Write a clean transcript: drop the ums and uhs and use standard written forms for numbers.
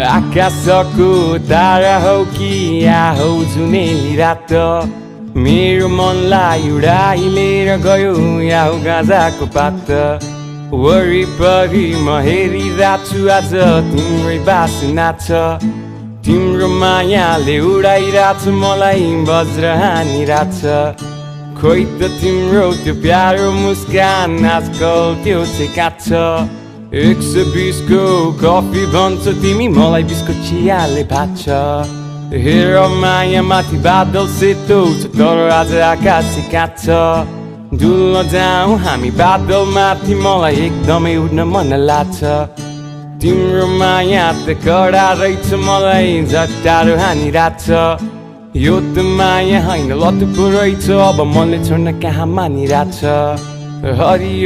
आकाशको तारा हौ कि या हौ जुनेली रात मेरो मनलाई उडाइ लिएर गयो या हो गाँजाको पात वरिपरि म हेरिरहेको छु आज तिम्रै बासना छ तिम्रो मायाले उडाइरहेछ मलाई वज्र हानिरहेछ खोइ त तिम्रो त्यो प्यारो मुस्कान आजकल त्यो चाहिँ काट्छ 120 को कफी भन्छ तिमी मलाई बिस्को चियाले भाछ हेर माया माथि बादल सेतो छ तर आज आकाश काट्छ डुल्न जाउँ हामी बादल माथि मलाई एकदमै उड्न मन लाग्छ तिम्रो माया त कडा रहेछ मलाई झट्टारो हानिरहेछ यो त माया होइन लतुको रहेछ अब मनले छोड्न कहाँ मानिरहेछ हरियो